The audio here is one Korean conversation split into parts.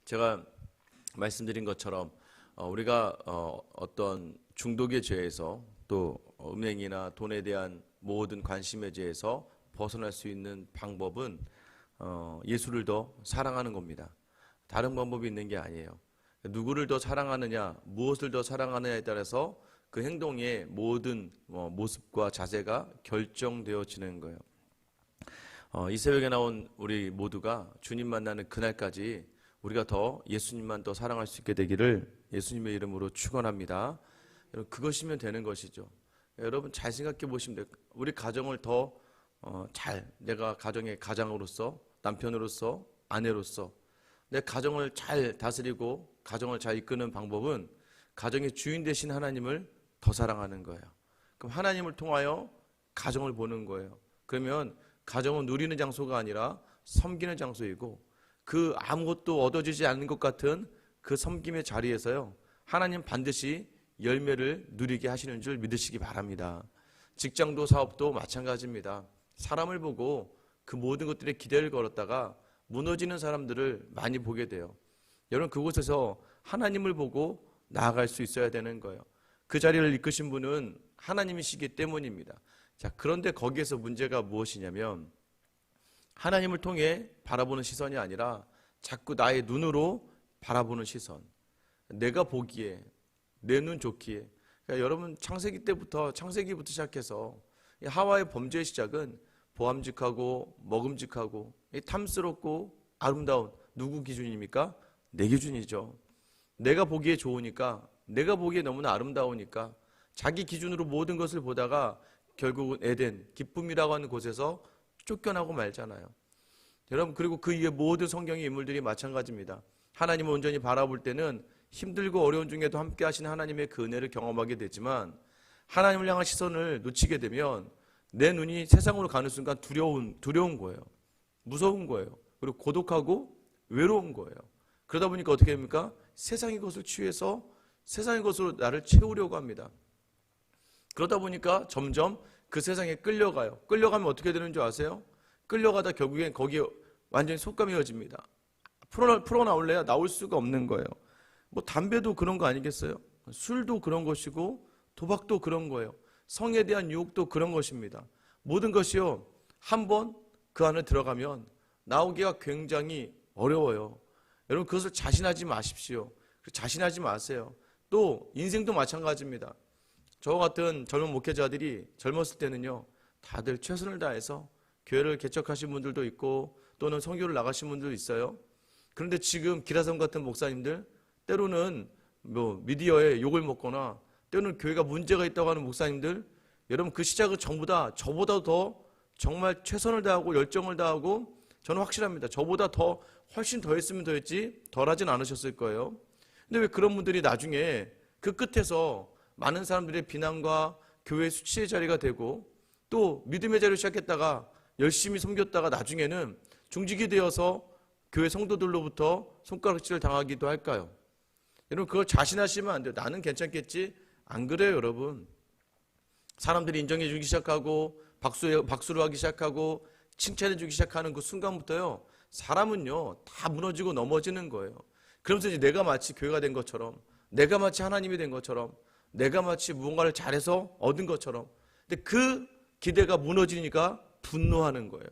제가 말씀드린 것처럼 우리가 어떤 중독의 죄에서 또 음행이나 돈에 대한 모든 관심의 죄에서 벗어날 수 있는 방법은 예수를 더 사랑하는 겁니다. 다른 방법이 있는 게 아니에요. 누구를 더 사랑하느냐, 무엇을 더 사랑하느냐에 따라서 그 행동의 모든 모습과 자세가 결정되어지는 거예요. 이 새벽에 나온 우리 모두가 주님 만나는 그날까지 우리가 더 예수님만 더 사랑할 수 있게 되기를 예수님의 이름으로 축원합니다. 여러분, 그것이면 되는 것이죠. 여러분 잘 생각해 보시면 돼요. 우리 가정을 더 내가 가정의 가장으로서, 남편으로서, 아내로서 내 가정을 잘 다스리고 가정을 잘 이끄는 방법은 가정의 주인 되신 하나님을 더 사랑하는 거예요. 그럼 하나님을 통하여 가정을 보는 거예요. 그러면 가정은 누리는 장소가 아니라 섬기는 장소이고, 그 아무것도 얻어지지 않는 것 같은 그 섬김의 자리에서요, 하나님 반드시 열매를 누리게 하시는 줄 믿으시기 바랍니다. 직장도 사업도 마찬가지입니다. 사람을 보고 그 모든 것들에 기대를 걸었다가 무너지는 사람들을 많이 보게 돼요. 여러분, 그곳에서 하나님을 보고 나아갈 수 있어야 되는 거예요. 그 자리를 이끄신 분은 하나님이시기 때문입니다. 자, 그런데 거기에서 문제가 무엇이냐면 하나님을 통해 바라보는 시선이 아니라 자꾸 나의 눈으로 바라보는 시선, 내가 보기에, 내 눈 좋기에. 그러니까 여러분, 창세기부터 시작해서 하와의 범죄의 시작은 보암직하고 먹음직하고 탐스럽고 아름다운 누구 기준입니까? 내 기준이죠. 내가 보기에 좋으니까, 내가 보기에 너무나 아름다우니까 자기 기준으로 모든 것을 보다가 결국은 에덴, 기쁨이라고 하는 곳에서 쫓겨나고 말잖아요. 여러분, 그리고 그 이후에 모든 성경의 인물들이 마찬가지입니다. 하나님을 온전히 바라볼 때는 힘들고 어려운 중에도 함께 하시는 하나님의 그 은혜를 경험하게 되지만, 하나님을 향한 시선을 놓치게 되면 내 눈이 세상으로 가는 순간 두려운 거예요. 무서운 거예요. 그리고 고독하고 외로운 거예요. 그러다 보니까 어떻게 됩니까? 세상의 것을 취해서 세상의 것으로 나를 채우려고 합니다. 그러다 보니까 점점 그 세상에 끌려가요. 끌려가면 어떻게 되는 줄 아세요? 끌려가다 결국엔 거기에 완전히 속감이어집니다. 풀어 나올래야 나올 수가 없는 거예요. 뭐 담배도 그런 거 아니겠어요? 술도 그런 것이고 도박도 그런 거예요. 성에 대한 유혹도 그런 것입니다. 모든 것이요, 한번 그 안에 들어가면 나오기가 굉장히 어려워요. 여러분, 그것을 자신하지 마십시오. 자신하지 마세요. 또 인생도 마찬가지입니다. 저와 같은 젊은 목회자들이 젊었을 때는요, 다들 최선을 다해서 교회를 개척하신 분들도 있고 또는 선교를 나가신 분들도 있어요. 그런데 지금 기라성 같은 목사님들, 때로는 미디어에 욕을 먹거나 때로는 교회가 문제가 있다고 하는 목사님들, 여러분, 그 시작은 전부 다 저보다 더 정말 최선을 다하고 열정을 다하고, 저는 확실합니다. 저보다 훨씬 더 했으면 더 했지 덜 하진 않으셨을 거예요. 근데 왜 그런 분들이 나중에 그 끝에서 많은 사람들의 비난과 교회 수치의 자리가 되고 또 믿음의 자리를 시작했다가 열심히 섬겼다가 나중에는 중직이 되어서 교회 성도들로부터 손가락질을 당하기도 할까요? 여러분, 그걸 자신하시면 안 돼요. 나는 괜찮겠지? 안 그래요, 여러분. 사람들이 인정해 주기 시작하고 박수를 하기 시작하고 칭찬해 주기 시작하는 그 순간부터요, 사람은요 다 무너지고 넘어지는 거예요. 그러면서 이제 내가 마치 교회가 된 것처럼, 내가 마치 하나님이 된 것처럼, 내가 마치 무언가를 잘해서 얻은 것처럼. 근데 그 기대가 무너지니까 분노하는 거예요.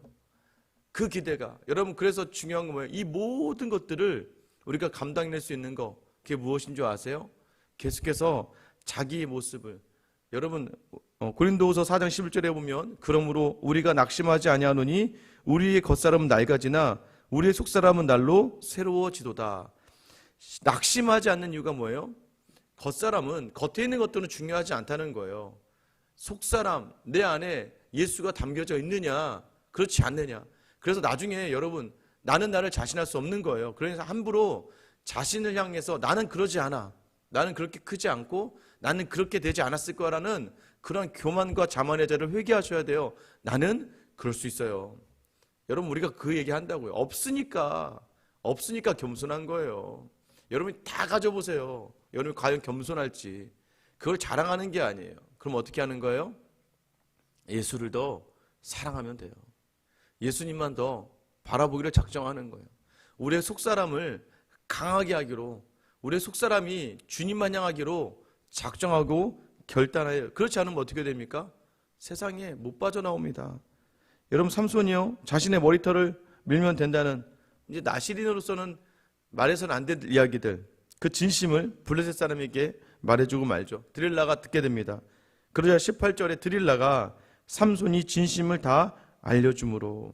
그 기대가. 여러분, 그래서 중요한 건 뭐예요? 이 모든 것들을 우리가 감당해낼 수 있는 거, 그게 무엇인 줄 아세요? 계속해서 자기의 모습을. 여러분, 고린도후서 4장 11절에 보면, 그러므로 우리가 낙심하지 아니하노니 우리의 겉사람은 낡아지나 우리의 속사람은 날로 새로워지도다. 낙심하지 않는 이유가 뭐예요? 겉사람은, 겉에 있는 것들은 중요하지 않다는 거예요. 속사람, 내 안에 예수가 담겨져 있느냐, 그렇지 않느냐. 그래서 나중에 여러분, 나는 나를 자신할 수 없는 거예요. 그래서 함부로 자신을 향해서 나는 그러지 않아, 나는 그렇게 크지 않고 나는 그렇게 되지 않았을 거라는 그런 교만과 자만의 자를 회개하셔야 돼요. 나는 그럴 수 있어요. 여러분, 우리가 그 얘기 한다고요. 없으니까 겸손한 거예요. 여러분이 다 가져보세요. 여러분이 과연 겸손할지. 그걸 자랑하는 게 아니에요. 그럼 어떻게 하는 거예요? 예수를 더 사랑하면 돼요. 예수님만 더 바라보기를 작정하는 거예요. 우리의 속사람을 강하게 하기로, 우리의 속사람이 주님 마냥 하기로 작정하고 결단해요. 그렇지 않으면 어떻게 됩니까? 세상에 못 빠져나옵니다. 여러분, 삼손이요, 자신의 머리털을 밀면 된다는, 이제 나시린으로서는 말해서는 안 될 이야기들, 그 진심을 블레셋 사람에게 말해주고 말죠. 드릴라가 듣게 됩니다. 그러자 18절에 드릴라가 삼손이 진심을 다 알려주므로,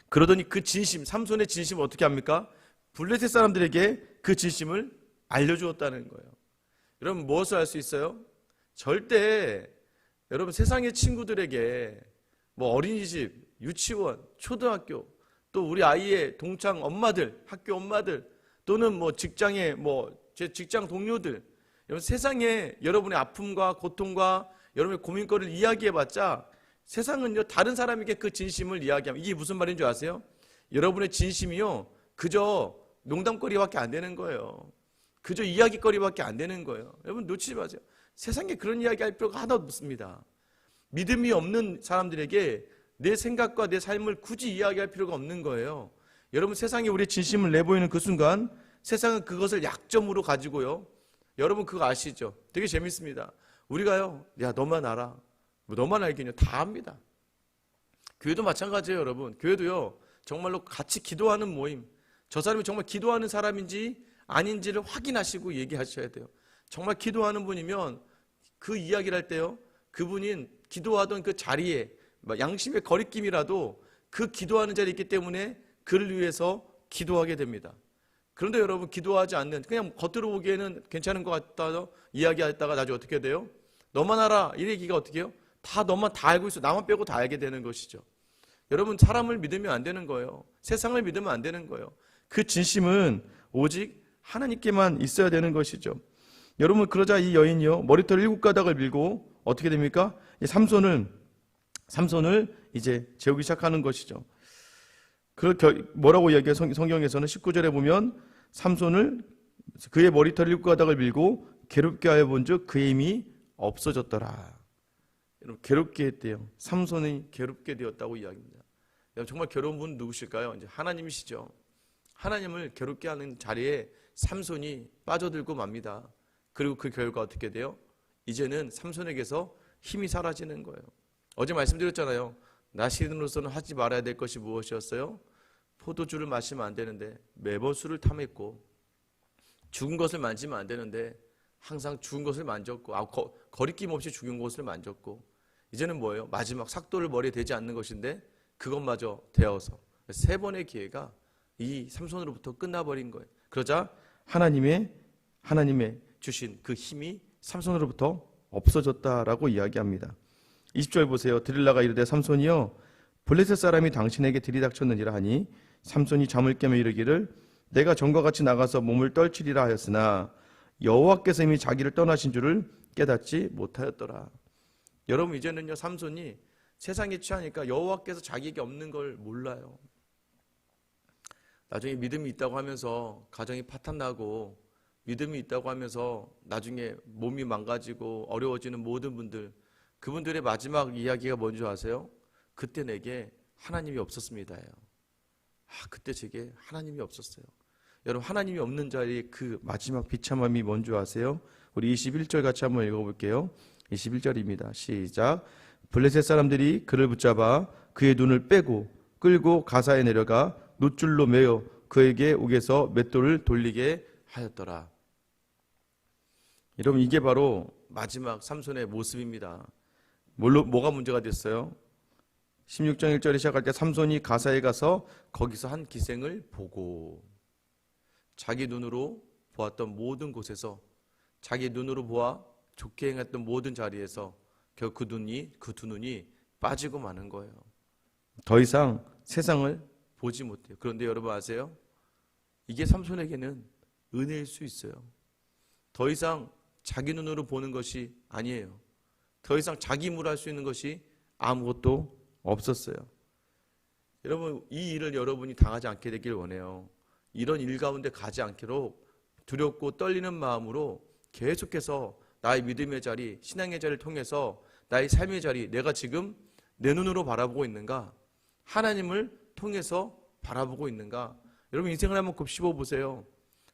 그러더니 그 진심, 삼손의 진심을 어떻게 합니까? 블레셋 사람들에게 그 진심을 알려주었다는 거예요. 여러분, 무엇을 할 수 있어요? 절대 여러분 세상의 친구들에게 뭐 어린이집, 유치원, 초등학교, 또 우리 아이의 동창 엄마들, 학교 엄마들, 또는 뭐 직장의 제 직장 동료들, 여러분 세상에 여러분의 아픔과 고통과 여러분의 고민거리를 이야기해봤자 세상은요 다른 사람에게 그 진심을 이야기하면 이게 무슨 말인 줄 아세요? 여러분의 진심이요 그저 농담거리밖에 안 되는 거예요. 그저 이야기거리밖에 안 되는 거예요. 여러분 놓치지 마세요. 세상에 그런 이야기할 필요가 하나도 없습니다. 믿음이 없는 사람들에게 내 생각과 내 삶을 굳이 이야기할 필요가 없는 거예요. 여러분 세상에 우리의 진심을 내보이는 그 순간 세상은 그것을 약점으로 가지고요, 여러분 그거 아시죠? 되게 재밌습니다. 우리가요, 야 너만 알아, 뭐 너만 알겠냐, 다 압니다. 교회도 마찬가지예요. 여러분 교회도요 정말로 같이 기도하는 모임, 저 사람이 정말 기도하는 사람인지 아닌지를 확인하시고 얘기하셔야 돼요. 정말 기도하는 분이면 그 이야기를 할 때요, 그분이 기도하던 그 자리에 양심의 거리낌이라도 그 기도하는 자리에 있기 때문에 그를 위해서 기도하게 됩니다. 그런데 여러분 기도하지 않는, 그냥 겉으로 보기에는 괜찮은 것 같다 이야기하다가 나중에 어떻게 돼요? 너만 알아 이 얘기가 어떻게 해요? 다 너만 다 알고 있어, 나만 빼고 다 알게 되는 것이죠. 여러분 사람을 믿으면 안 되는 거예요. 세상을 믿으면 안 되는 거예요. 그 진심은 오직 하나님께만 있어야 되는 것이죠. 여러분 그러자 이 여인이요 머리털 7가닥을 밀고 어떻게 됩니까? 삼손을 이제 재우기 시작하는 것이죠. 뭐라고 이야기해요? 성경에서는 19절에 보면 삼손을 그의 머리털 7가닥을 밀고 괴롭게 하여 본즉 그의 힘이 없어졌더라. 여러분 괴롭게 했대요. 삼손이 괴롭게 되었다고 이야기합니다. 여러분 정말 괴로운 분 누구실까요? 이제 하나님이시죠. 하나님을 괴롭게 하는 자리에 삼손이 빠져들고 맙니다. 그리고 그 결과 어떻게 돼요? 이제는 삼손에게서 힘이 사라지는 거예요. 어제 말씀드렸잖아요. 나시린으로서는 하지 말아야 될 것이 무엇이었어요? 포도주를 마시면 안 되는데 매번 술을 탐했고, 죽은 것을 만지면 안 되는데 항상 죽은 것을 만졌고, 거리낌 없이 죽은 것을 만졌고, 이제는 뭐예요? 마지막 삭도를 머리에 대지 않는 것인데 그것마저 되어서 3번의 기회가 이 삼손으로부터 끝나버린 거예요. 그러자 하나님의 주신 그 힘이 삼손으로부터 없어졌다라고 이야기합니다. 20절 보세요. 드릴라가 이르되 삼손이여 블레셋 사람이 당신에게 들이닥쳤느니라 하니 삼손이 잠을 깨며 이르기를 내가 전과 같이 나가서 몸을 떨치리라 하였으나 여호와께서 이미 자기를 떠나신 줄을 깨닫지 못하였더라. 여러분 이제는요 삼손이 세상에 취하니까 여호와께서 자기에게 없는 걸 몰라요. 나중에 믿음이 있다고 하면서 가정이 파탄나고, 믿음이 있다고 하면서 나중에 몸이 망가지고 어려워지는 모든 분들, 그분들의 마지막 이야기가 뭔지 아세요? 그때 내게 하나님이 없었습니다예요. 그때 제게 하나님이 없었어요. 여러분 하나님이 없는 자리에 그 마지막 비참함이 뭔지 아세요? 우리 21절 같이 한번 읽어볼게요. 21절입니다. 시작. 블레셋 사람들이 그를 붙잡아 그의 눈을 빼고 끌고 가사에 내려가 놋줄로 매어 그에게 옥에서 맷돌을 돌리게 하였더라. 여러분 이게 바로 마지막 삼손의 모습입니다. 뭐가 문제가 됐어요? 16장 1절에 시작할 때 삼손이 가사에 가서 거기서 한 기생을 보고, 자기 눈으로 보았던 모든 곳에서, 자기 눈으로 보아 좋게 행했던 모든 자리에서 결국 그 두 눈이 빠지고 마는 거예요. 더 이상 세상을 보지 못해요. 그런데 여러분 아세요? 이게 삼손에게는 은혜일 수 있어요. 더 이상 자기 눈으로 보는 것이 아니에요. 더 이상 자기 힘으로 할 수 있는 것이 아무것도 없었어요. 여러분 이 일을 여러분이 당하지 않게 되길 원해요. 이런 일 가운데 가지 않도록 두렵고 떨리는 마음으로 계속해서 나의 믿음의 자리, 신앙의 자리를 통해서 나의 삶의 자리, 내가 지금 내 눈으로 바라보고 있는가, 하나님을 통해서 바라보고 있는가, 여러분 인생을 한번 곱씹어 보세요.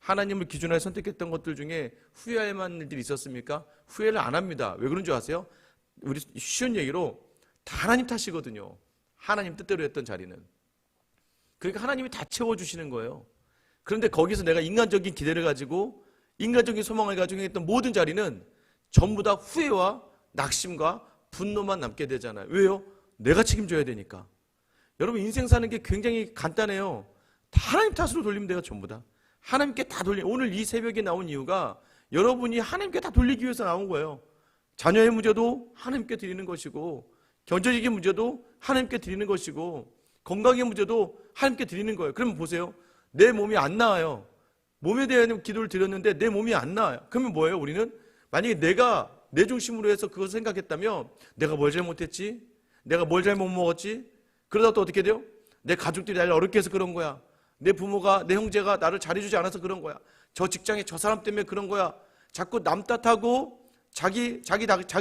하나님을 기준으로 선택했던 것들 중에 후회할 만한 일들이 있었습니까? 후회를 안 합니다. 왜 그런 줄 아세요? 우리 쉬운 얘기로 다 하나님 탓이거든요. 하나님 뜻대로 했던 자리는. 그러니까 하나님이 다 채워주시는 거예요. 그런데 거기서 내가 인간적인 기대를 가지고 인간적인 소망을 가지고 했던 모든 자리는 전부 다 후회와 낙심과 분노만 남게 되잖아요. 왜요? 내가 책임져야 되니까. 여러분 인생 사는 게 굉장히 간단해요. 다 하나님 탓으로 돌리면 돼요. 전부 다. 하나님께 다 오늘 이 새벽에 나온 이유가 여러분이 하나님께 다 돌리기 위해서 나온 거예요. 자녀의 문제도 하나님께 드리는 것이고 경제적인 문제도 하나님께 드리는 것이고 건강의 문제도 하나님께 드리는 거예요. 그러면 보세요. 내 몸이 안 나아요. 몸에 대한 기도를 드렸는데 내 몸이 안 나아요. 그러면 뭐예요? 우리는 만약에 내가 내 중심으로 해서 그것을 생각했다면 내가 뭘 잘못했지? 내가 뭘 잘못 먹었지? 그러다 또 어떻게 돼요? 내 가족들이 나를 어렵게 해서 그런 거야. 내 부모가, 내 형제가 나를 잘해주지 않아서 그런 거야. 저 직장에 저 사람 때문에 그런 거야. 자꾸 남 탓하고 자기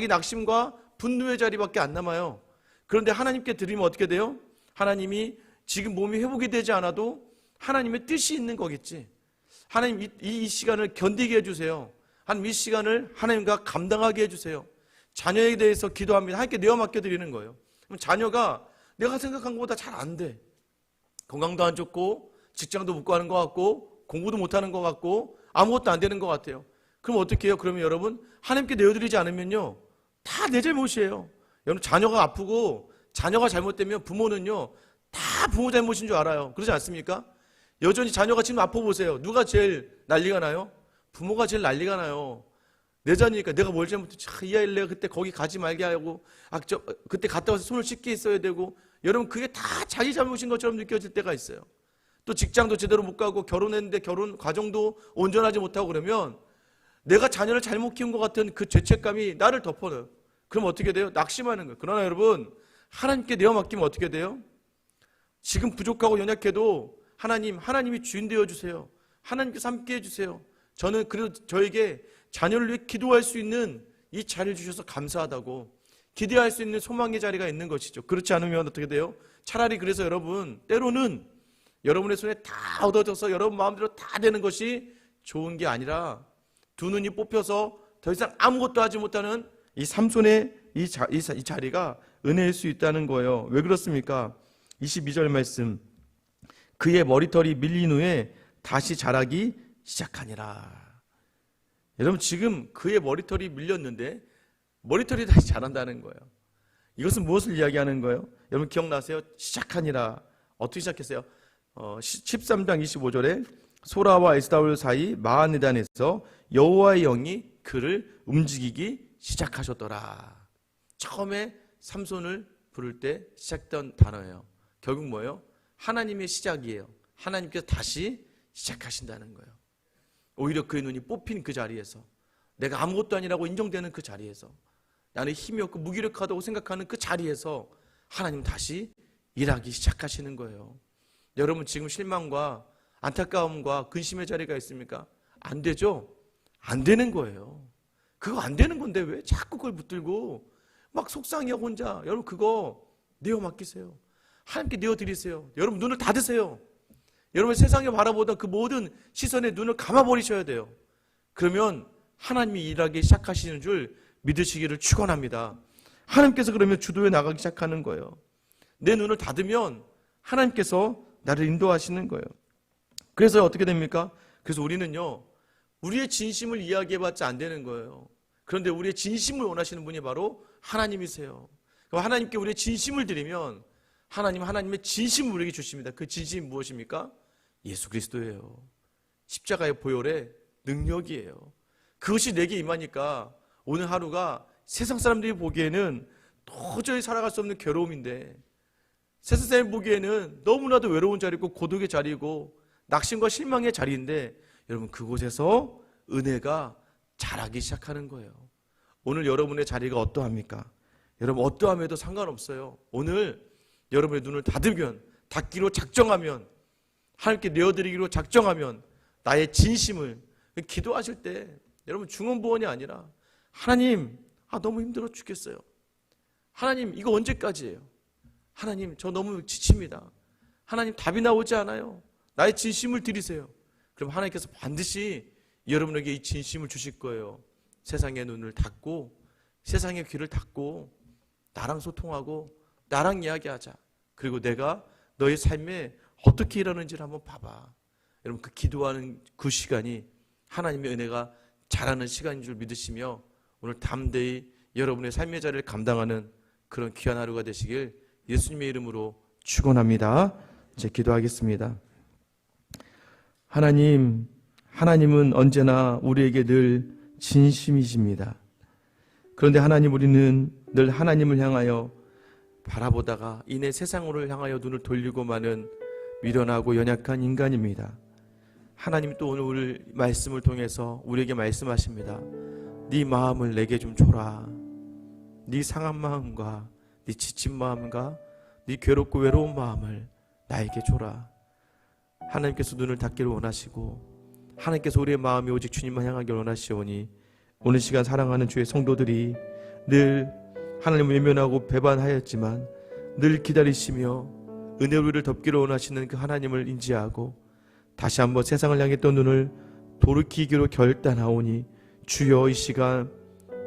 낙심과 분노의 자리밖에 안 남아요. 그런데 하나님께 드리면 어떻게 돼요? 하나님이 지금 몸이 회복이 되지 않아도 하나님의 뜻이 있는 거겠지. 하나님 이 시간을 견디게 해주세요. 하나님 이 시간을 하나님과 감당하게 해주세요. 자녀에 대해서 기도합니다. 하나님께 내어 맡겨드리는 거예요. 그럼 자녀가 내가 생각한 것보다 잘 안 돼. 건강도 안 좋고 직장도 못 가는 것 같고 공부도 못하는 것 같고 아무것도 안 되는 것 같아요. 그럼 어떻게 해요? 그러면 여러분 하나님께 내어드리지 않으면요 다 내 잘못이에요. 여러분 자녀가 아프고 자녀가 잘못되면 부모는요 다 부모 잘못인 줄 알아요. 그러지 않습니까? 여전히 자녀가 지금 아파 보세요. 누가 제일 난리가 나요? 부모가 제일 난리가 나요. 내 자녀니까 내가 뭘 잘못했지? 이 아이를 내가 그때 거기 가지 말게 하고 그때 갔다 와서 손을 씻게 있어야 되고 여러분 그게 다 자기 잘못인 것처럼 느껴질 때가 있어요. 또 직장도 제대로 못 가고 결혼했는데 결혼 과정도 온전하지 못하고 그러면 내가 자녀를 잘못 키운 것 같은 그 죄책감이 나를 덮어요. 그럼 어떻게 돼요? 낙심하는 거예요. 그러나 여러분 하나님께 내어 맡기면 어떻게 돼요? 지금 부족하고 연약해도 하나님이 주인 되어주세요. 하나님께서 함께 해주세요. 저는 그래도 저에게 자녀를 위해 기도할 수 있는 이 자리를 주셔서 감사하다고 기대할 수 있는 소망의 자리가 있는 것이죠. 그렇지 않으면 어떻게 돼요? 차라리 그래서 여러분 때로는 여러분의 손에 다 얻어져서 여러분 마음대로 다 되는 것이 좋은 게 아니라 두 눈이 뽑혀서 더 이상 아무것도 하지 못하는 이 삼손의 이 자리가 은혜일 수 있다는 거예요. 왜 그렇습니까? 22절 말씀 그의 머리털이 밀린 후에 다시 자라기 시작하니라. 여러분 지금 그의 머리털이 밀렸는데 머리털이 다시 자란다는 거예요. 이것은 무엇을 이야기하는 거예요? 여러분 기억나세요? 시작하니라. 어떻게 시작했어요? 13장 25절에 소라와 에스다올 사이 마하네단에서 여호와의 영이 그를 움직이기 시작하셨더라. 처음에 삼손을 부를 때 시작된 단어예요. 결국 뭐예요? 하나님의 시작이에요. 하나님께서 다시 시작하신다는 거예요. 오히려 그의 눈이 뽑힌 그 자리에서 내가 아무것도 아니라고 인정되는 그 자리에서 나는 힘이 없고 무기력하다고 생각하는 그 자리에서 하나님 다시 일하기 시작하시는 거예요. 여러분 지금 실망과 안타까움과 근심의 자리가 있습니까? 안 되죠? 안 되는 거예요. 그거 안 되는 건데 왜 자꾸 그걸 붙들고 막 속상해하고 혼자. 여러분 그거 내어 맡기세요. 하나님께 내어드리세요. 여러분 눈을 닫으세요. 여러분 세상에 바라보던 그 모든 시선에 눈을 감아버리셔야 돼요. 그러면 하나님이 일하기 시작하시는 줄 믿으시기를 축원합니다. 하나님께서 그러면 주도해 나가기 시작하는 거예요. 내 눈을 닫으면 하나님께서 나를 인도하시는 거예요. 그래서 어떻게 됩니까? 그래서 우리는요 우리의 진심을 이야기해봤자 안 되는 거예요. 그런데 우리의 진심을 원하시는 분이 바로 하나님이세요. 그럼 하나님께 우리의 진심을 드리면 하나님의 진심을 우리에게 주십니다. 그 진심이 무엇입니까? 예수 그리스도예요. 십자가의 보혈의 능력이에요. 그것이 내게 임하니까 오늘 하루가 세상 사람들이 보기에는 도저히 살아갈 수 없는 괴로움인데 세상 사람이 보기에는 너무나도 외로운 자리고 고독의 자리고 낙심과 실망의 자리인데 여러분 그곳에서 은혜가 자라기 시작하는 거예요. 오늘 여러분의 자리가 어떠합니까? 여러분 어떠함에도 상관없어요. 오늘 여러분의 눈을 닫기로 작정하면 하나님께 내어드리기로 작정하면 나의 진심을 기도하실 때 여러분 중언부언이 아니라 하나님 너무 힘들어 죽겠어요. 하나님 이거 언제까지예요? 하나님 저 너무 지칩니다. 하나님 답이 나오지 않아요. 나의 진심을 드리세요. 그럼 하나님께서 반드시 여러분에게 이 진심을 주실 거예요. 세상의 눈을 닫고 세상의 귀를 닫고 나랑 소통하고 나랑 이야기하자. 그리고 내가 너의 삶에 어떻게 일하는지를 한번 봐봐. 여러분, 그 기도하는 그 시간이 하나님의 은혜가 자라는 시간인 줄 믿으시며 오늘 담대히 여러분의 삶의 자리를 감당하는 그런 귀한 하루가 되시길 예수님의 이름으로 축원합니다. 이제 기도하겠습니다. 하나님은 언제나 우리에게 늘 진심이십니다. 그런데 하나님, 우리는 늘 하나님을 향하여 바라보다가 이내 세상을 향하여 눈을 돌리고 마는 미련하고 연약한 인간입니다. 하나님 또 오늘 말씀을 통해서 우리에게 말씀하십니다. 네 마음을 내게 좀 줘라. 네 상한 마음과 네 지친 마음과 네 괴롭고 외로운 마음을 나에게 줘라. 하나님께서 눈을 닫기를 원하시고 하나님께서 우리의 마음이 오직 주님만 향하기를 원하시오니 오늘 시간 사랑하는 주의 성도들이 늘 하나님을 외면하고 배반하였지만 늘 기다리시며 은혜로 우리를 덮기를 원하시는 그 하나님을 인지하고 다시 한번 세상을 향했던 눈을 돌이키기로 결단하오니 주여, 이 시간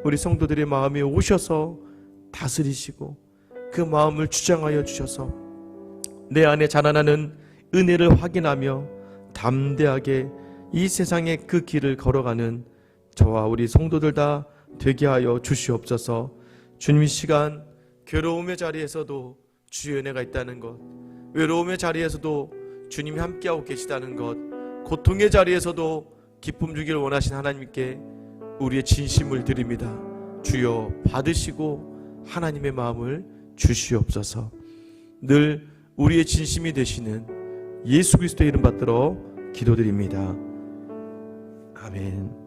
우리 성도들의 마음에 오셔서 다스리시고 그 마음을 주장하여 주셔서 내 안에 자라나는 은혜를 확인하며 담대하게 이 세상의 그 길을 걸어가는 저와 우리 성도들 다 되게 하여 주시옵소서. 주님, 이 시간 괴로움의 자리에서도 주의 은혜가 있다는 것, 외로움의 자리에서도 주님이 함께하고 계시다는 것, 고통의 자리에서도 기쁨 주기를 원하신 하나님께 우리의 진심을 드립니다. 주여, 받으시고 하나님의 마음을 주시옵소서. 늘 우리의 진심이 되시는 예수 그리스도의 이름 받들어 기도드립니다. 아멘.